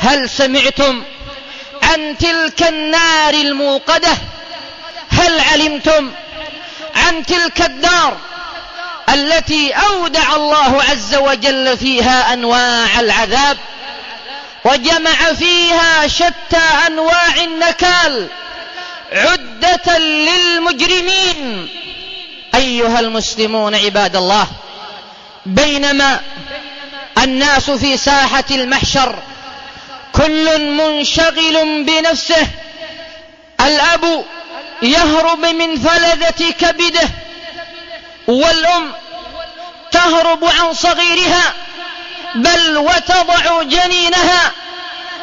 هل سمعتم عن تلك النار الموقدة؟ هل علمتم عن تلك الدار التي أودع الله عز وجل فيها أنواع العذاب وجمع فيها شتى أنواع النكال عدة للمجرمين؟ أيها المسلمون عباد الله، بينما الناس في ساحة المحشر كل منشغل بنفسه، الأب يهرب من فلذة كبده، والأم تهرب عن صغيرها بل وتضع جنينها،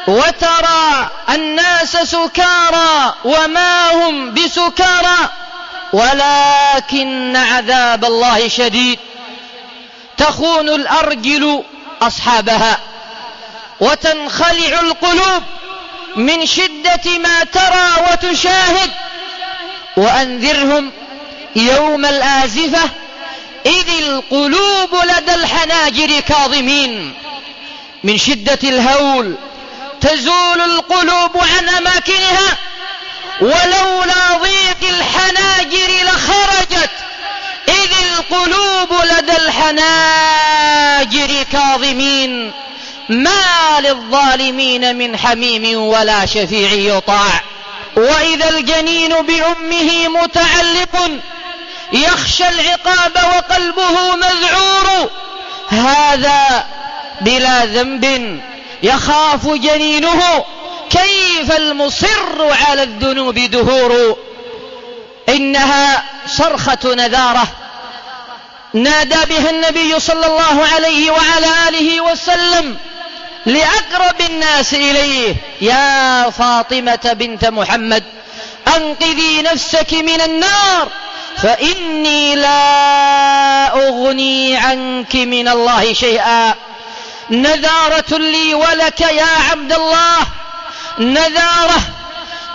وترى الناس سكارى وما هم بسكارى ولكن عذاب الله شديد. تخون الأرجل أصحابها وتنخلع القلوب من شدة ما ترى وتشاهد. وأنذرهم يوم الآزفة إذ القلوب لدى الحناجر كاظمين. من شدة الهول تزول القلوب عن أماكنها، ولولا ضيق الحناجر لخرجت إذ القلوب لدى الحناجر كاظمين. ما للظالمين من حميم ولا شفيع يطاع. وإذا الجنين بأمه متعلق يخشى العقاب وقلبه مذعور، هذا بلا ذنب يخاف جنينه، كيف المصر على الذنوب دهور. إنها صرخة نذارة نادى بها النبي صلى الله عليه وعلى آله وسلم لأقرب الناس إليه: يا فاطمة بنت محمد أنقذي نفسك من النار فإني لا أغني عنك من الله شيئا. نذارة لي ولك يا عبد الله، نذارة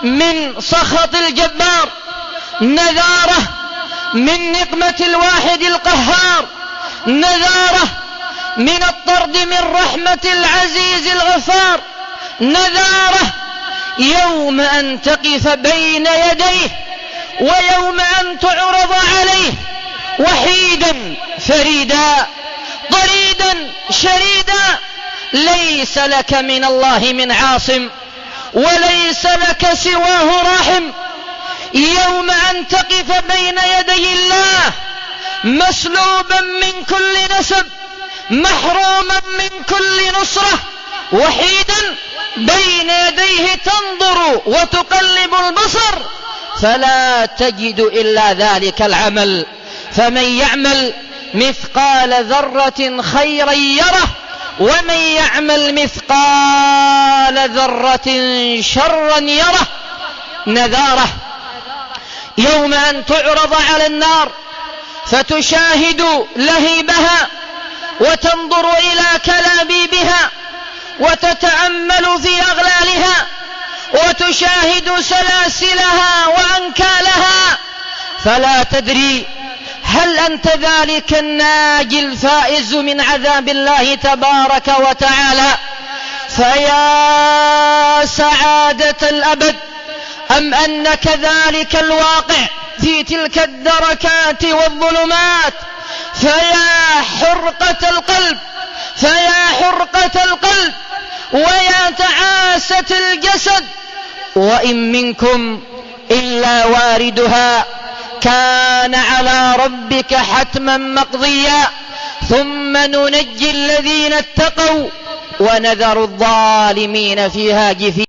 من سخط الجبار، نذارة من نقمة الواحد القهار، نذارة من الطرد من رحمة العزيز الغفار، نذارة يوم أن تقف بين يديه ويوم أن تعرض عليه وحيدا فريدا ضريدا شريدا، ليس لك من الله من عاصم وليس لك سواه راحم. يوم أن تقف بين يدي الله مسلوبا من كل نسب، محروما من كل نصرة، وحيدا بين يديه تنظر وتقلب البصر فلا تجد إلا ذلك العمل. فمن يعمل مثقال ذرة خيرا يره ومن يعمل مثقال ذرة شرا يره. نذارة يوم أن تعرض على النار فتشاهد لهيبها وتنظر إلى كلابيبها وتتأمل في أغلالها وتشاهد سلاسلها وأنكالها، فلا تدري هل أنت ذلك الناجي الفائز من عذاب الله تبارك وتعالى. فيا سعادة الأبد أم أنك ذلك الواقع في تلك الدركات والظلمات. فيا حرقة القلب، فيا حرقة القلب ويا تعاسة الجسد. وإن منكم إلا واردها كان على ربك حتما مقضيا ثم ننجي الذين اتقوا ونذر الظالمين فيها جثيا.